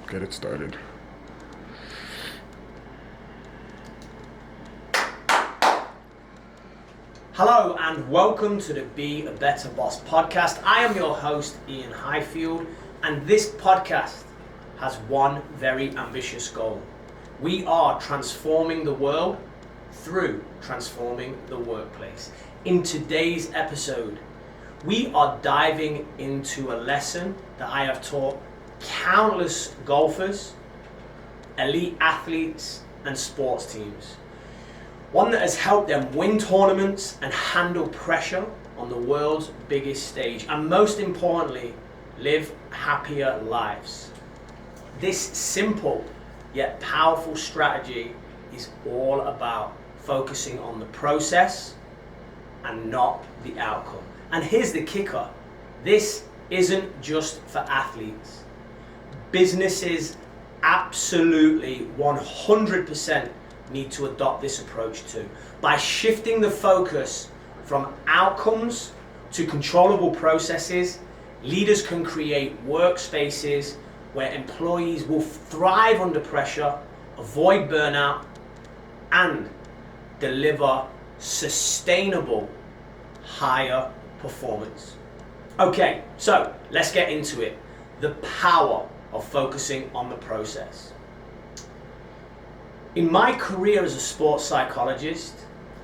get it started. Hello and welcome to the Be a Better Boss podcast. I am your host, Ian Highfield, and this podcast has one very ambitious goal. We are transforming the world through transforming the workplace. In today's episode, we are diving into a lesson that I have taught countless golfers, elite athletes, and sports teams. One that has helped them win tournaments and handle pressure on the world's biggest stage, and most importantly, live happier lives. This simple yet powerful strategy is all about focusing on the process and not the outcome. And here's the kicker: this isn't just for athletes. Businesses absolutely 100% need to adopt this approach too. By shifting the focus from outcomes to controllable processes, leaders can create workspaces where employees will thrive under pressure, avoid burnout, and deliver sustainable higher performance. Okay, so let's get into it. The power of focusing on the process. In my career as a sports psychologist,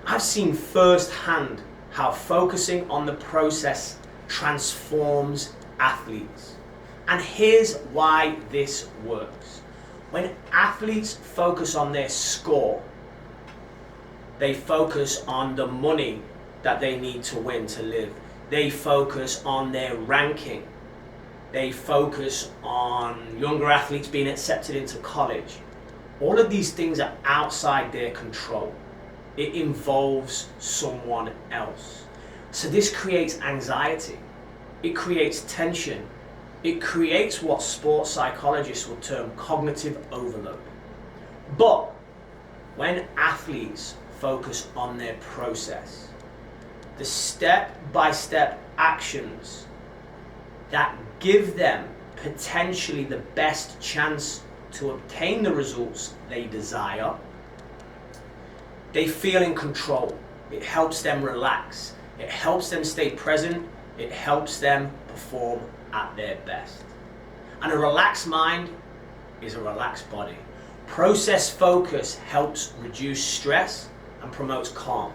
I've seen firsthand how focusing on the process transforms athletes. And here's why this works. When athletes focus on their score, they focus on the money that they need to win to live. They focus on their ranking. They focus on younger athletes being accepted into college. All of these things are outside their control. It involves someone else. So this creates anxiety. It creates tension. It creates what sports psychologists would term cognitive overload. But when athletes focus on their process, the step-by-step actions that give them potentially the best chance to obtain the results they desire, they feel in control. It helps them relax. It helps them stay present. It helps them perform at their best. And a relaxed mind is a relaxed body. Process focus helps reduce stress and promotes calm.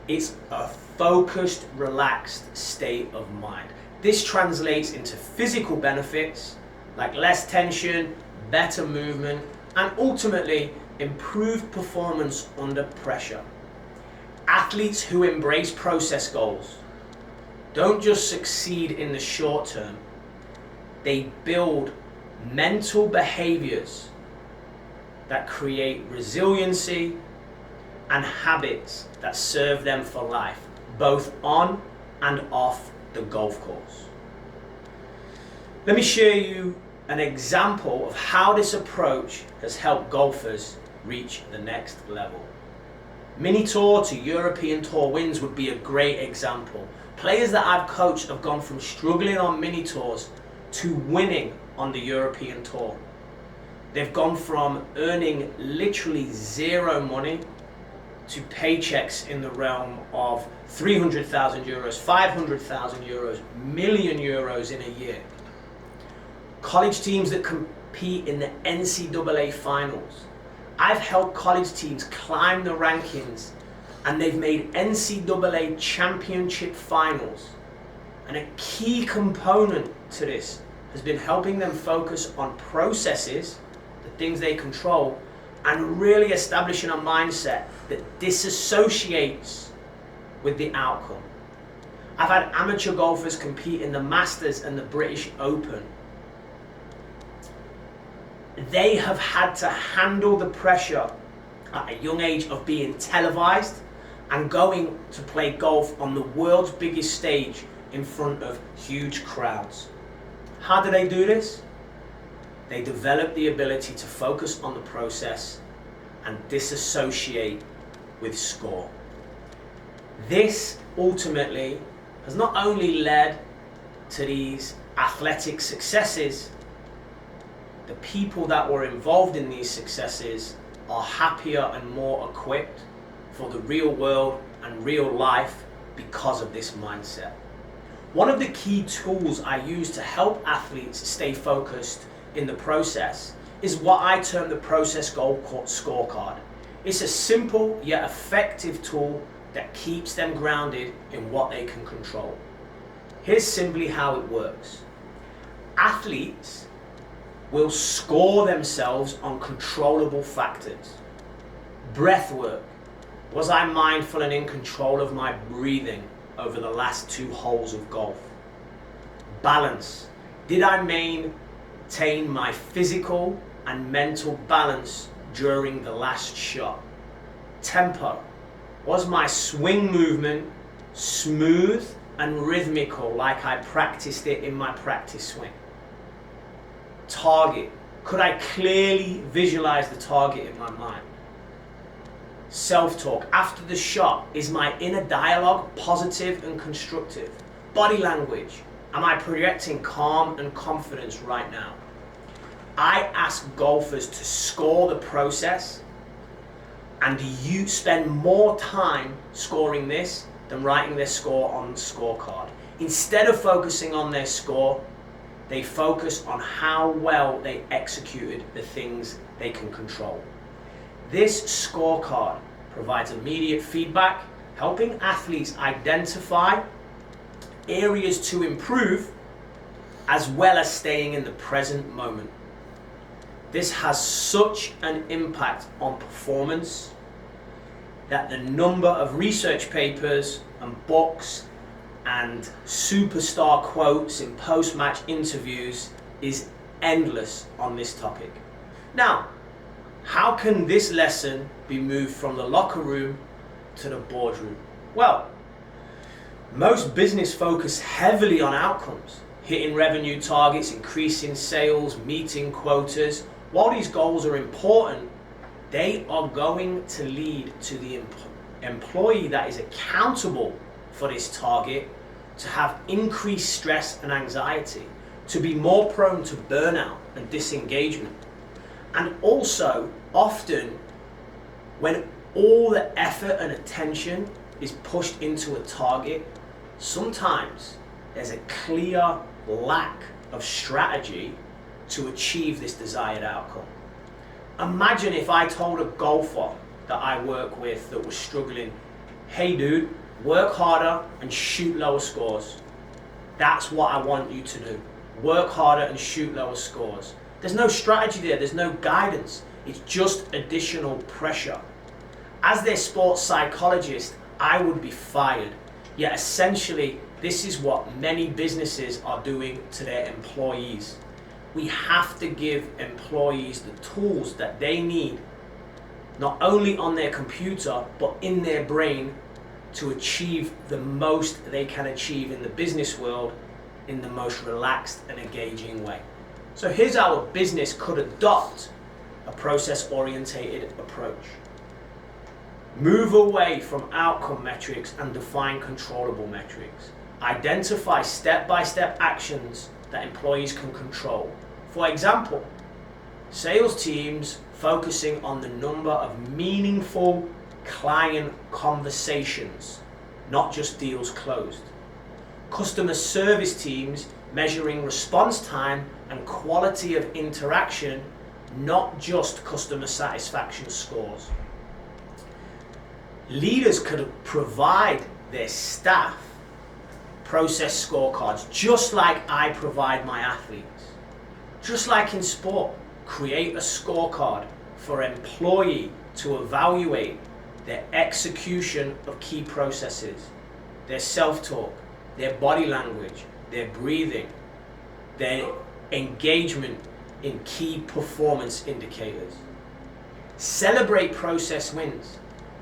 It's a focused, relaxed state of mind. This translates into physical benefits like less tension, better movement, and ultimately improved performance under pressure. Athletes who embrace process goals don't just succeed in the short term, they build mental behaviors that create resiliency and habits that serve them for life, both on and off the golf course. Let me share you an example of how this approach has helped golfers reach the next level. Mini Tour to European Tour wins would be a great example. Players that I've coached have gone from struggling on mini tours to winning on the European Tour. They've gone from earning literally zero money to paychecks in the realm of 300,000 euros, 500,000 euros, million euros in a year. College teams that compete in the NCAA finals. I've helped college teams climb the rankings and they've made NCAA championship finals. And a key component to this has been helping them focus on processes, the things they control, and really establishing a mindset that disassociates with the outcome. I've had amateur golfers compete in the Masters and the British Open. They have had to handle the pressure at a young age of being televised and going to play golf on the world's biggest stage in front of huge crowds. How do they do this? They develop the ability to focus on the process and disassociate with score. This ultimately has not only led to these athletic successes, the people that were involved in these successes are happier and more equipped for the real world and real life because of this mindset. One of the key tools I use to help athletes stay focused in the process is what I term the process goal scorecard. It's a simple yet effective tool that keeps them grounded in what they can control. Here's simply how it works. Athletes will score themselves on controllable factors. Breath work. Was I mindful and in control of my breathing over the last 2 holes of golf? Balance. Did I maintain my physical and mental balance during the last shot? Tempo. Was my swing movement smooth and rhythmical like I practiced it in my practice swing? Target. Could I clearly visualize the target in my mind? Self-talk. After the shot, is my inner dialogue positive and constructive? Body language. Am I projecting calm and confidence right now? I ask golfers to score the process, and you spend more time scoring this than writing their score on the scorecard. Instead of focusing on their score, they focus on how well they executed the things they can control. This scorecard provides immediate feedback, helping athletes identify areas to improve, as well as staying in the present moment. This has such an impact on performance that the number of research papers and books and superstar quotes in post-match interviews is endless on this topic. Now, how can this lesson be moved from the locker room to the boardroom? Well, most business focus heavily on outcomes, hitting revenue targets, increasing sales, meeting quotas. While these goals are important, they are going to lead to the employee that is accountable for this target to have increased stress and anxiety, to be more prone to burnout and disengagement. And also, often, when all the effort and attention is pushed into a target, sometimes there's a clear lack of strategy to achieve this desired outcome. Imagine if I told a golfer that I work with that was struggling, hey dude, work harder and shoot lower scores. That's what I want you to do. Work harder and shoot lower scores. There's no strategy there, there's no guidance. It's just additional pressure. As their sports psychologist, I would be fired. Yet essentially, this is what many businesses are doing to their employees. We have to give employees the tools that they need, not only on their computer, but in their brain, to achieve the most they can achieve in the business world in the most relaxed and engaging way. So here's how a business could adopt a process-orientated approach. Move away from outcome metrics and define controllable metrics. Identify step-by-step actions that employees can control. For example, sales teams focusing on the number of meaningful client conversations, not just deals closed. Customer service teams measuring response time and quality of interaction, not just customer satisfaction scores. Leaders could provide their staff process scorecards, just like I provide my athletes. Just like in sport, create a scorecard for an employee to evaluate their execution of key processes, their self-talk, their body language, their breathing, their engagement in key performance indicators. Celebrate process wins.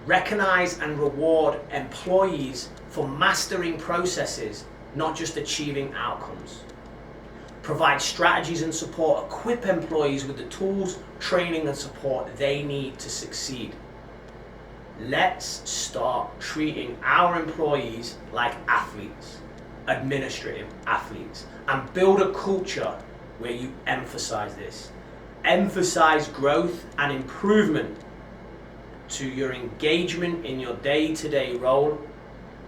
Recognize and reward employees for mastering processes, not just achieving outcomes. Provide strategies and support. Equip employees with the tools, training, and support they need to succeed. Let's start treating our employees like athletes, administrative athletes, and build a culture where you emphasize this. Emphasize growth and improvement to your engagement in your day-to-day role,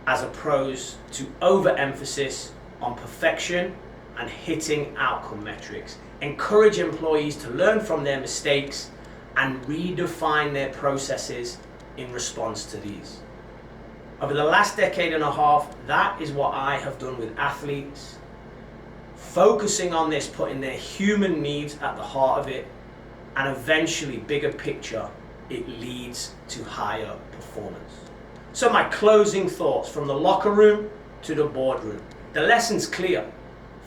as opposed to overemphasis on perfection and hitting outcome metrics. Encourage employees to learn from their mistakes and redefine their processes in response to these. Over the last decade and a half, that is what I have done with athletes. Focusing on this, putting their human needs at the heart of it, and eventually, bigger picture, it leads to higher performance. So my closing thoughts from the locker room to the boardroom. The lesson's clear.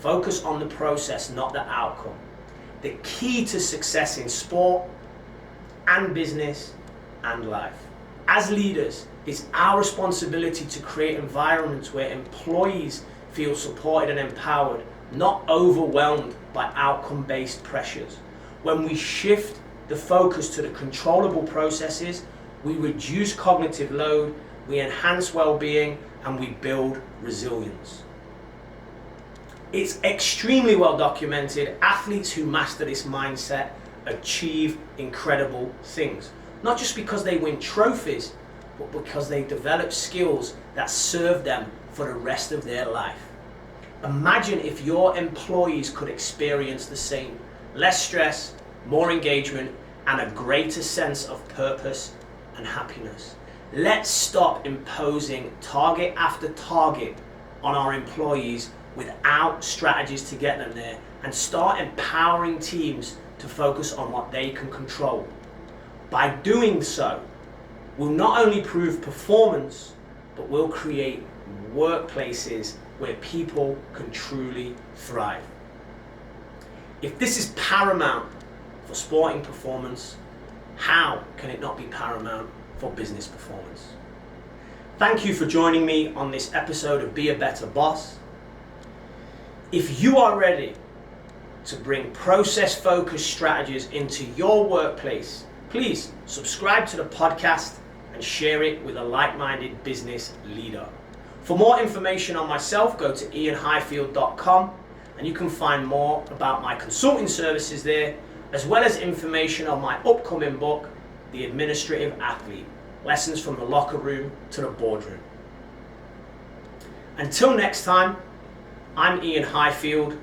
Focus on the process, not the outcome. The key to success in sport and business and life. As leaders, it's our responsibility to create environments where employees feel supported and empowered, not overwhelmed by outcome-based pressures. When we shift the focus to the controllable processes, we reduce cognitive load, we enhance well-being, and we build resilience. It's extremely well documented. Athletes who master this mindset achieve incredible things. Not just because they win trophies, but because they develop skills that serve them for the rest of their life. Imagine if your employees could experience the same. Less stress, more engagement, and a greater sense of purpose and happiness. Let's stop imposing target after target on our employees without strategies to get them there, and start empowering teams to focus on what they can control. By doing so, we'll not only prove performance, but we'll create workplaces where people can truly thrive. If this is paramount for sporting performance, how can it not be paramount for business performance? Thank you for joining me on this episode of Be a Better Boss. If you are ready to bring process-focused strategies into your workplace, please subscribe to the podcast and share it with a like-minded business leader. For more information on myself, go to ianhighfield.com, and you can find more about my consulting services there, as well as information on my upcoming book, The Administrative Athlete, Lessons from the Locker Room to the Boardroom. Until next time, I'm Ian Highfield.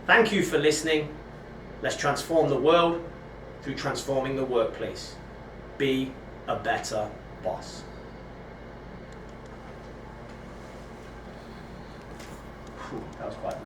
Thank you for listening. Let's transform the world through transforming the workplace. Be a better boss. That was quite